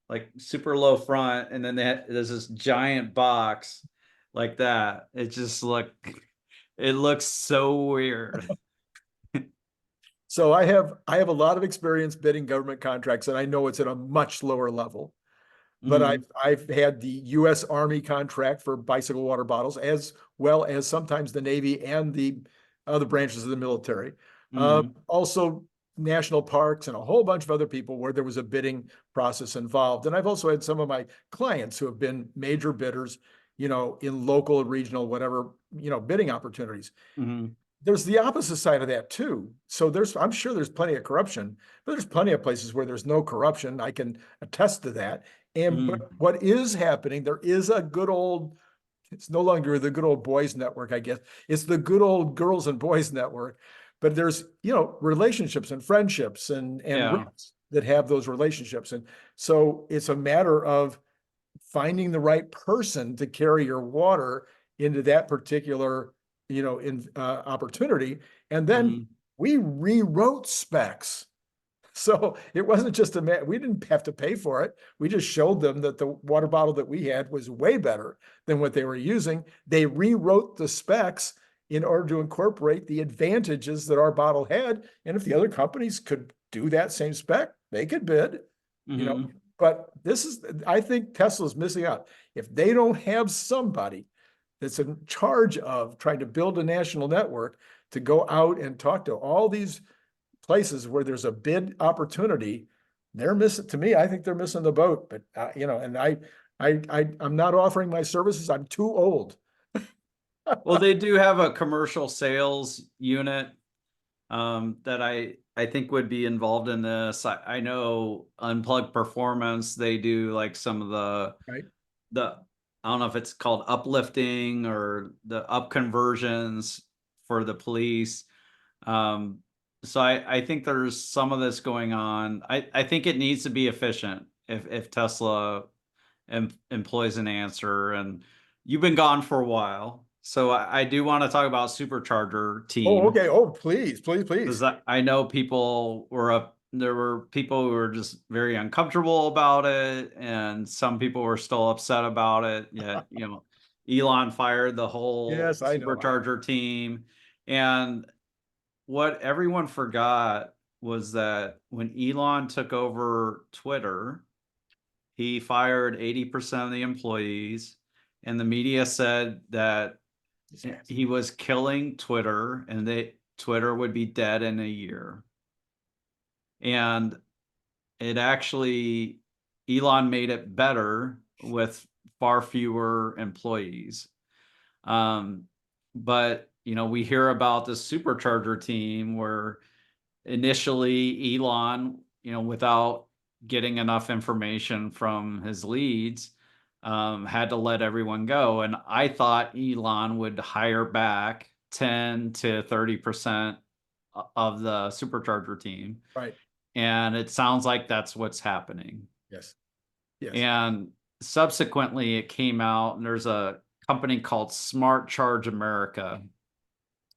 like super low front, and then there's this giant box like that. It looks so weird. So I have a lot of experience bidding government contracts, and I know it's at a much lower level. But I've Mhm, I've had the U.S. Army contract for bicycle water bottles, as well as sometimes the Navy and the other branches of the military. mhm, Also, national parks and a whole bunch of other people where there was a bidding process involved. And I've also had some of my clients who have been major bidders, in local, regional, whatever, bidding opportunities. mhm. there's the opposite side of that too. So I'm sure there's plenty of corruption, but there's plenty of places where there's no corruption. I can attest to that. And but Mhm. what is happening, there is a good old, it's no longer the good old boys network, I guess. It's the good old girls and boys network. But there's, relationships and friendships and Yeah. reps that have those relationships. And so it's a matter of finding the right person to carry your water into that particular, opportunity. And then Mhm. we rewrote specs. So it wasn't just we didn't have to pay for it. We just showed them that the water bottle that we had was way better than what they were using. They rewrote the specs in order to incorporate the advantages that our bottle had. And if the other companies could do that same spec, they could bid, you know. Mhm. But I think Tesla's missing out. If they don't have somebody that's in charge of trying to build a national network to go out and talk to all these places where there's a bid opportunity, they're missing, to me, I think they're missing the boat. But and I'm not offering my services. I'm too old. Well, they do have a commercial sales unit that I think would be involved in this. I know Unplugged Performance, they do like some of Right. the I don't know if it's called uplifting or the up conversions for the police. Um, so I think there's some of this going on. I think it needs to be efficient if Tesla employs an answer. And you've been gone for a while, so I do want to talk about supercharger Oh, team okay. Oh, please, please, because please. I know people were up. There were people who were just very uncomfortable about it, and some people were still upset about it. Yet, Elon fired the whole Yes, I know. supercharger team, and what everyone forgot was that when Elon took over Twitter, he fired 80% of the employees, and the media said that he was killing Twitter and Twitter would be dead in a year. And it actually Elon made it better with far fewer employees. Um, but we hear about the supercharger team where initially Elon, without getting enough information from his leads, had to let everyone go. And I thought Elon would hire back 10 to 30% of the supercharger team. Right. And it sounds like that's what's happening. Yes. Yes. And subsequently, it came out, and there's a company called Smart Charge America,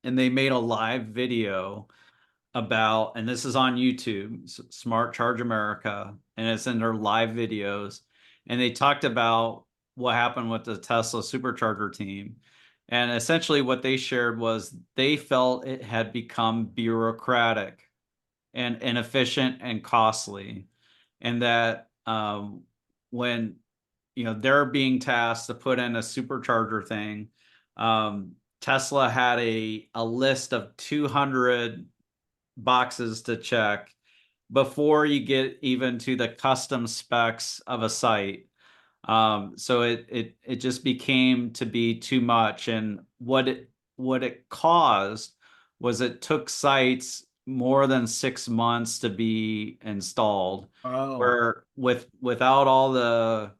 and they made a live video about, and this is on YouTube, Smart Charge America, and it's in their live videos. And they talked about what happened with the Tesla supercharger team. And essentially, what they shared was they felt it had become bureaucratic and inefficient and costly, and that when they're being tasked to put in a supercharger thing, Tesla had a list of 200 boxes to check before you get even to the custom specs of a site. So it just became to be too much, and what it caused was it took sites more than 6 months to be installed. Oh, Where without all the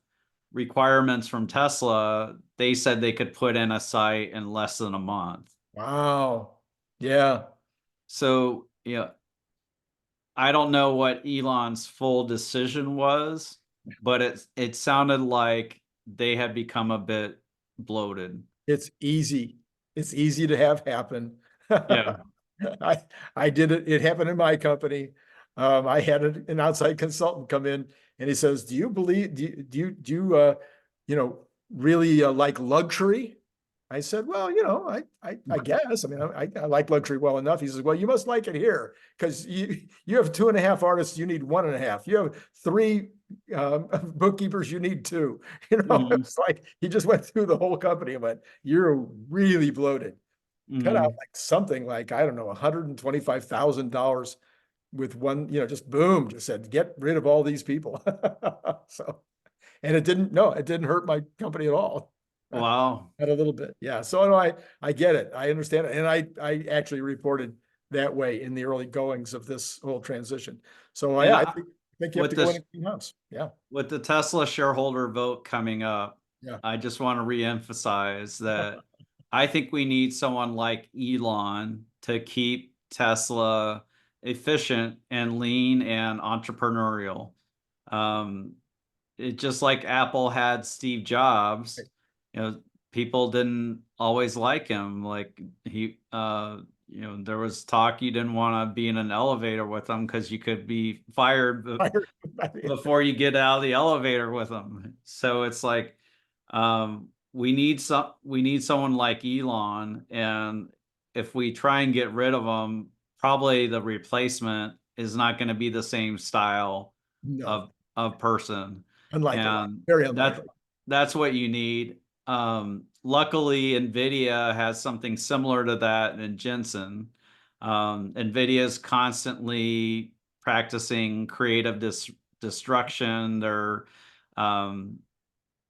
requirements from Tesla, they said they could put in a site in less than a month. wow. Yeah. So I don't know what Elon's full decision was, but it sounded like they had become a bit bloated. It's easy. It's easy to have happen. Yeah. I I did it. It happened in my company. I had an outside consultant come in and he says, "Do you believe? Do you really like luxury?" I said, "Well, I guess. I mean, I like luxury well enough." He says, "Well, you must like it here because you have 2.5 artists, you need 1.5. You have 3 bookkeepers, you need 2." Mhm, It's like he just went through the whole company and went, "You're really bloated." Cut out mhm, like something like, I don't know, $125,000 with one, just boom, just said, get rid of all these people. So, and it didn't, no, it didn't hurt my company at all. Wow. Had a little bit. Yeah. So no, I get it. I understand it. And I actually reported that way in the early goings of this whole transition. So And I think you have with to go in this and clean house. Yeah. with the Tesla shareholder vote coming up, Yeah. I just want to reemphasize that I think we need someone like Elon to keep Tesla efficient and lean and entrepreneurial. Um, it just like Apple had Steve Jobs, you know, people didn't always like him. Like there was talk you didn't want to be in an elevator with him because you could be fired before you get out of the elevator with him. So it's like we need someone like Elon, and if we try and get rid of him, probably the replacement is not going to be the same style No, of person, unlikely. and Very unlikely. that's what you need. Luckily, Nvidia has something similar to that in Jensen. Nvidia is constantly practicing creative destruction. They're um,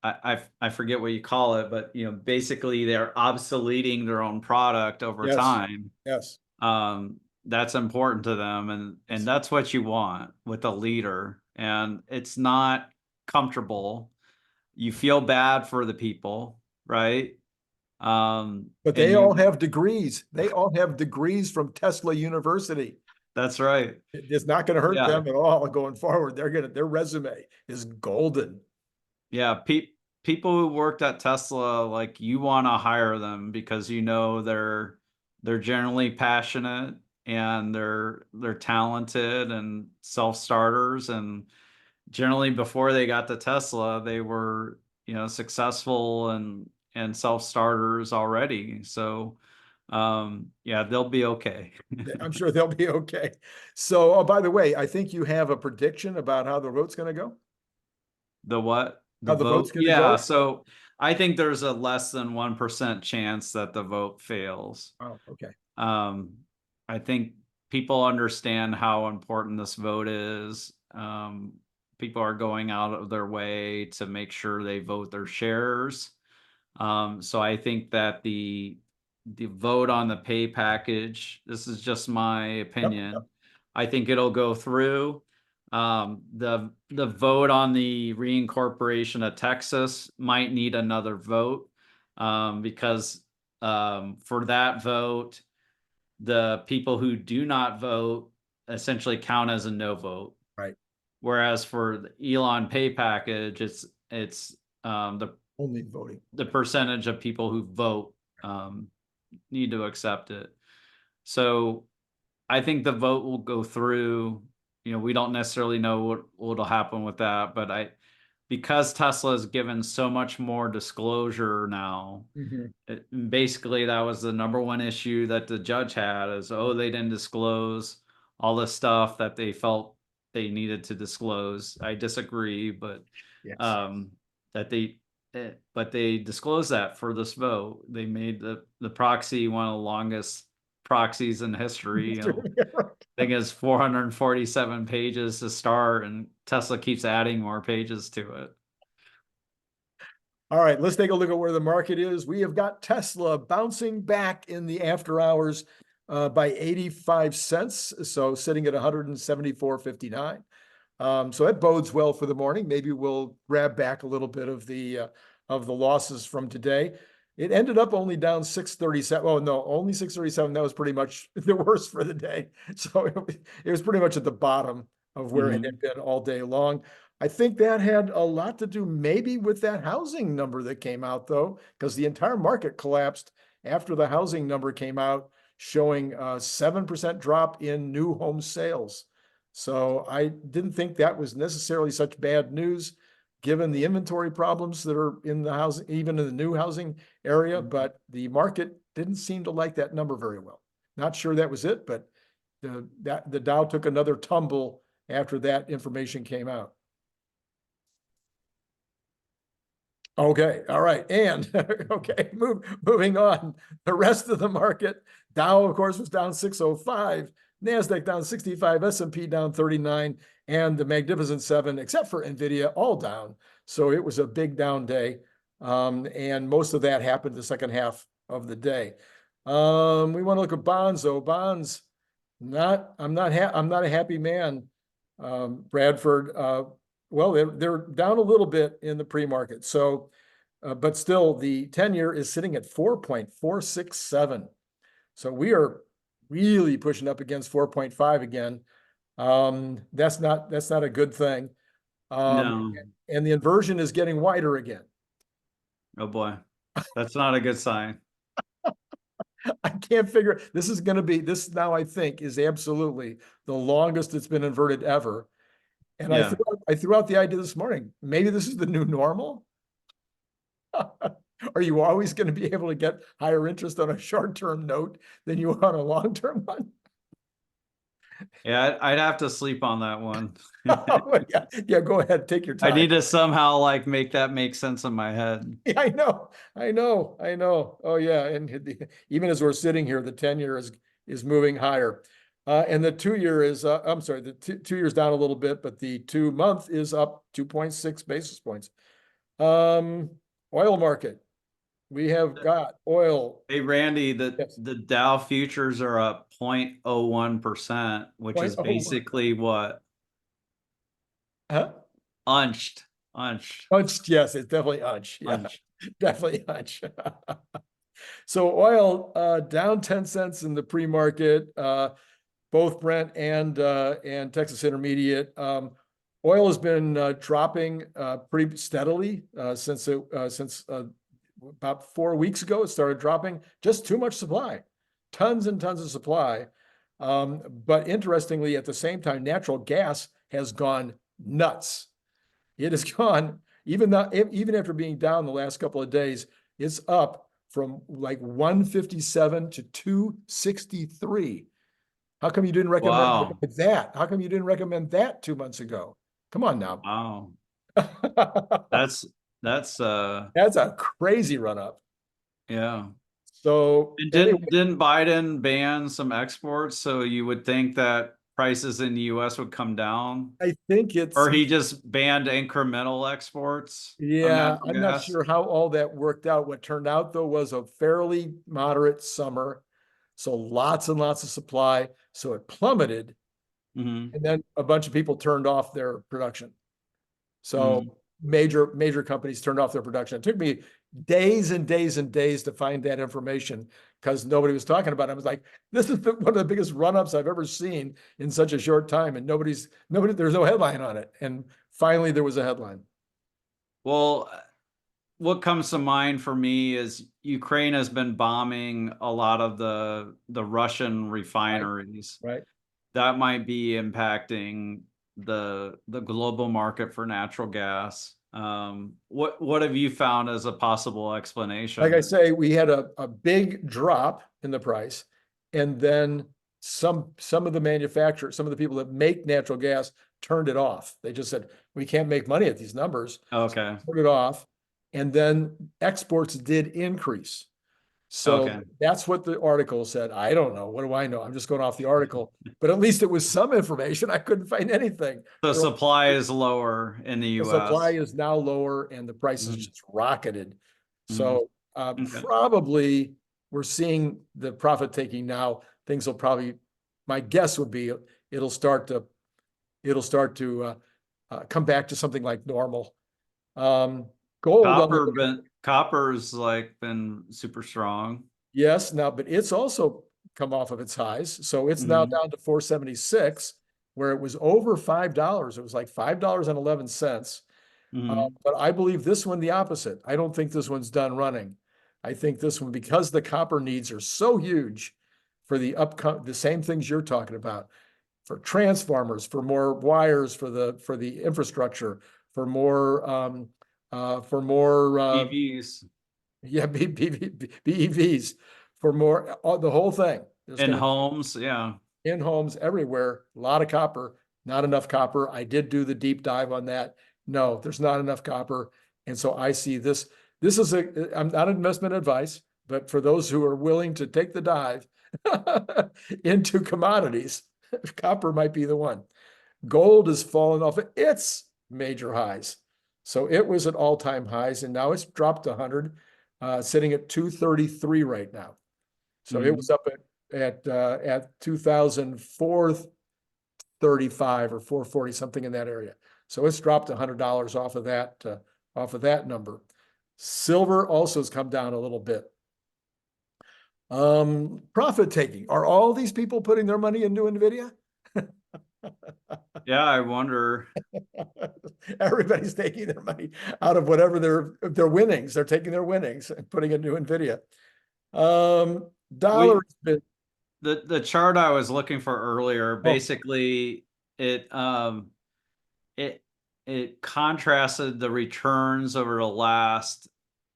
I forget what you call it, but basically they're obsoleting their own product over Yes. time. Yes. That's important to them, and Yes. that's what you want with a leader. And it's not comfortable. You feel bad for the people, right? But And they all you have degrees. They all have degrees from Tesla University. That's right. It's not going to hurt Yeah. them at all going forward. Their resume is golden. Yeah, people who worked at Tesla, like you want to hire them because they're generally passionate and they're talented and self-starters, and generally before they got to Tesla, they were, successful and self-starters already. So yeah, they'll be okay. I'm sure they'll be okay. So, oh, by the way, I think you have a prediction about how the vote's going to go. The what? The How the vote's vote? going to Yeah, go? so I think there's a less than 1% chance that the vote fails. Oh, okay. Um, I think people understand how important this vote is. People are going out of their way to make sure they vote their shares. So I think that the vote on the pay package, this is just my Yep. Yep. opinion. I think it'll go through. The vote on the reincorporation of Texas might need another vote, because for that vote, the people who do not vote essentially count as a no vote. Right. Whereas for the Elon pay package, it's Only voting. the percentage of people who vote um, need to accept it. So I think the vote will go through. We don't necessarily know what'll happen with that, but because Tesla has given so much more disclosure now, Mhm. basically that was the number one issue that the judge had is, oh, they didn't disclose all the stuff that they felt they needed to disclose. I disagree, but Yes. um, that but they disclosed that for this vote. They made the proxy one of the longest proxies in history. I think it's 447 pages to start, and Tesla keeps adding more pages to it. All right, let's take a look at where the market is. We have got Tesla bouncing back in the after hours by 85 cents. So sitting at 174.59. So that bodes well for the morning. Maybe we'll grab back a little bit of the losses from today. It ended up only down 637. Oh no, only 637. That was pretty much the worst for the day. So it was pretty much at the bottom of where it had been all day long. I think that had a lot to do maybe with that housing number that came out, though, because the entire market collapsed after the housing number came out, showing a 7% drop in new home sales. So I didn't think that was necessarily such bad news, given the inventory problems that are in the housing, even in the new housing area. But the market didn't seem to like that number very well. Not sure that was it, but the Dow took another tumble after that information came out. Okay, all right, and okay, moving on. The rest of the market, Dow, of course, was down 605, NASDAQ down 65, S&P down 39, and the Magnificent Seven, except for Nvidia, all down. So it was a big down day. And most of that happened the second half of the day. We want to look at bonds, though. Bonds, I'm not a happy man. Bradford, well, they're down a little bit in the pre-market. So, but still, the 10-year is sitting at 4.467. So we are really pushing up against 4.5 again. That's not a good thing. No. And the inversion is getting wider again. Oh boy. That's not a good sign. I can't figure this is going to be this now. I think is absolutely the longest it's been inverted ever. And Yeah. I threw out the idea this morning. Maybe this is the new normal. Are you always going to be able to get higher interest on a short-term note than you are on a long-term one? Yeah, I'd have to sleep on that one. Oh, yeah, yeah. Go ahead, take your I time. need to somehow like make that make sense in my head. Yeah, I know. Oh, yeah, and even as we're sitting here, the 10-year is moving higher, and the 2-year is. I'm sorry, the two years down a little bit, but the 2-month is up 2.6 basis points. Oil market. We have got oil. Hey Randy, Yes, the Dow futures are up 0.01%, which is 0.01. basically what? Huh? Unched. Unched. Unched, yes, it's definitely unch. Yeah, Unched. definitely unch. So oil down 10 cents in the pre-market, both Brent and Texas Intermediate. Oil has been dropping pretty steadily since about 4 weeks ago. It started dropping. Just too much supply, tons and tons of supply. But interestingly, at the same time, natural gas has gone nuts. It has gone, even after being down the last couple of days, it's up from like 157 to 263. How come you didn't recommend Wow. that? How come you didn't recommend that 2 months ago? Come on now. Wow. That's that's That's a crazy run up. yeah. So And anyway, didn't Biden ban some exports? So you would think that prices in the US would come down? I think it's, Or he just banned incremental exports of yeah, natural I'm not gas? sure how all that worked out. What turned out though was a fairly moderate summer. So lots and lots of supply. So it plummeted. Hmm. And then a bunch of people turned off their production. So Hmm. major companies turned off their production. It took me days and days and days to find that information because nobody was talking about it. I was like, this is one of the biggest run-ups I've ever seen in such a short time. And there's no headline on it. And finally there was a headline. Well, what comes to mind for me is Ukraine has been bombing a lot of the Russian Right. refineries. Right. That might be impacting the global market for natural gas. What have you found as a possible Like I explanation? say, we had a big drop in the price, and then some of the manufacturers, some of the people that make natural gas turned it off. They just said, we can't make money at these numbers. Okay. Turned it off. And then exports did increase. So Okay. that's what the article said. I don't know. What do I know? I'm just going off the article, but at least it was some information. I couldn't find anything. The supply is lower in the The supply US. is now lower and the prices Mhm. just rocketed. Mhm. So Okay. probably we're seeing the profit taking now. Things will probably, my guess would be it'll start to come back to something like normal. Um, Gold on the Copper's like been super strong. yes now, but it's also come off of its highs. So it's now Hmm. down to 476, where it was over $5. It was like $5.11. Hmm. But I believe this one the opposite. I don't think this one's done running. I think this one, because the copper needs are so huge for the same things you're talking about, for transformers, for more wires, for the infrastructure, for more EVs yeah, BEVs, for more the whole thing. There's in going to homes, yeah. in homes everywhere, a lot of copper, not enough copper. I did do the deep dive on that. No, there's not enough copper. And so I see this. I'm not investment advice, but for those who are willing to take the dive into commodities, copper might be the one. Gold has fallen off its major highs. So it was at all-time highs, and now it's dropped 100, sitting at 233 right now. So it was up at 2004 35 or 440, something in that area. So it's dropped $100 off of that number. Silver also has come down a little bit. Profit taking. Are all these people putting their money into Nvidia? Yeah, I wonder. Everybody's taking their money out of whatever their winnings. They're taking their winnings and putting it into Nvidia. Dollar has been The chart I was looking for earlier, oh, basically it it it contrasted the returns over the last,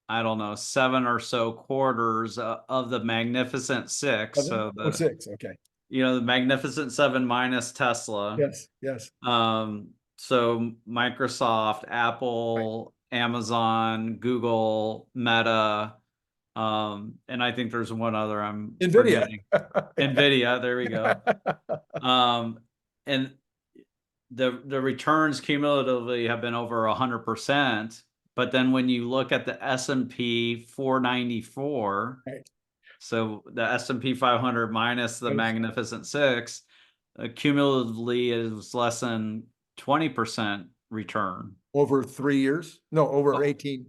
I don't know, 7 or so quarters of the Magnificent Six. So or six. Okay. the Magnificent Seven minus Tesla. Yes. Yes. So Microsoft, Right. Apple, Amazon, Google, Meta, and I think there's one other I'm Nvidia. forgetting. Nvidia, there we go. And the returns cumulatively have been over 100%. But then when you look at the S&P 494, Right. so the S&P 500 minus the Magnificent Six, cumulatively is less than 20% return. Over 3 years? No, over 18,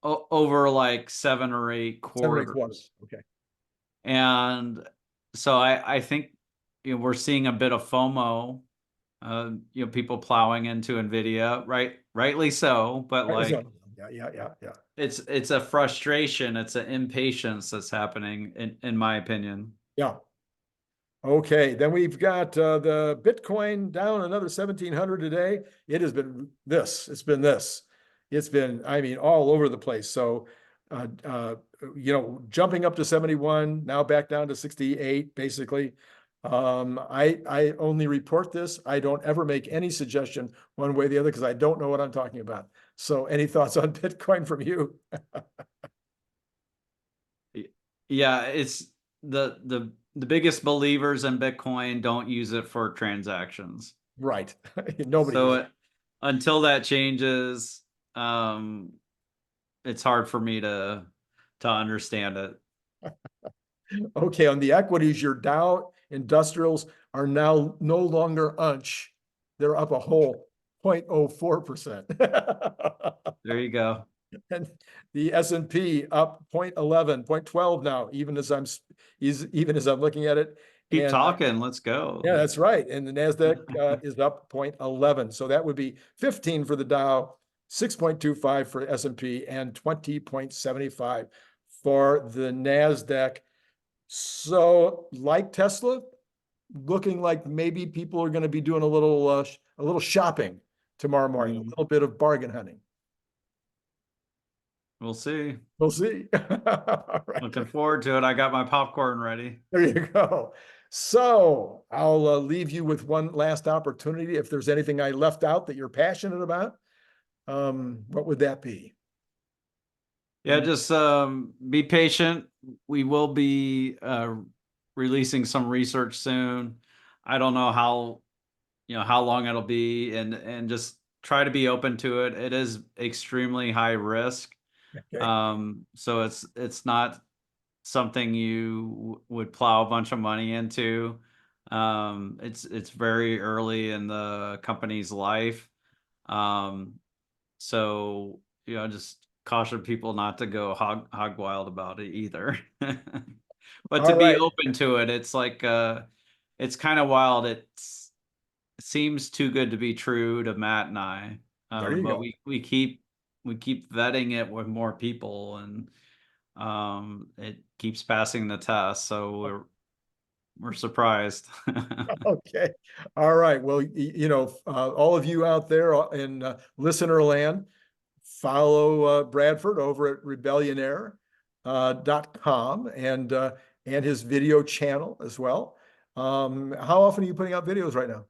Over like 7 or 8 7 or 8 quarters. quarters. Okay. And so I think we're seeing a bit of FOMO, people plowing into Nvidia, rightly so, but like Yeah. it's a frustration, it's an impatience that's happening in my opinion. Yeah. Okay, then we've got the Bitcoin down another 1,700 today. It has been this. It's been this. It's been, I mean, all over the place. So, jumping up to 71, now back down to 68, basically. I only report this. I don't ever make any suggestion one way or the other because I don't know what I'm talking about. So, any thoughts on Bitcoin from you? Yeah, it's the biggest believers in Bitcoin don't use it for transactions. Right. Nobody So does. until that changes, it's hard for me to understand it. Okay, on the equities, your Dow Industrials are now no longer unch. They're up a whole 0.04%. There you go. And the S&P up 0.11, 0.12 now, even as I'm looking at it. Keep And talking. Let's go. yeah, that's right. And the NASDAQ is up 0.11. So that would be 15 for the Dow, 6.25 for S&P, and 20.75 for the NASDAQ. So, like Tesla, looking like maybe people are going to be doing a little shopping tomorrow morning, a little bit of bargain hunting. We'll see. We'll see. All right. Looking forward to it. I got my popcorn ready. There you go. So I'll leave you with one last opportunity. If there's anything I left out that you're passionate about, what would that be? Yeah, just be patient. We will be releasing some research soon. I don't know how long it'll be, and just try to be open to it. It is extremely high risk. Okay. So it's not something you would plow a bunch of money into. It's very early in the company's life. So just caution people not to go hog wild about it either. But to All be right. open to it, it's like it's kind of wild. It seems too good to be true to Matt and I. There you But go. we keep vetting it with more people, and it keeps passing the test. So we're surprised. Okay. All right. Well, all of you out there in listener land, follow Bradford over at rebellionaire.com and his video channel as well. How often are you putting out videos right now?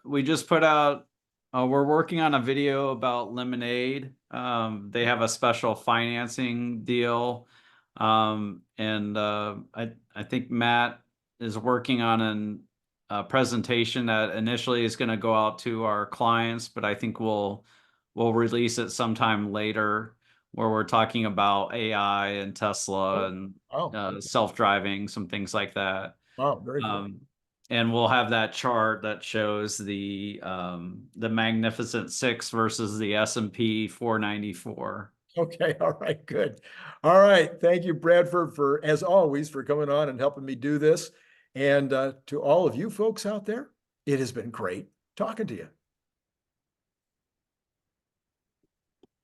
We just put out we're working on a video about Lemonade. They have a special financing deal. And I think Matt is working on a presentation that initially is going to go out to our clients, but I think we'll we'll release it sometime later where we're talking about AI and Tesla and Oh, self-driving, some things like that. wow, very cool. And we'll have that chart that shows the Magnificent Six versus the S&P 494. Okay, all right, good. All right, thank you, Bradford, for, as always, for coming on and helping me do this. And to all of you folks out there, it has been great talking to you.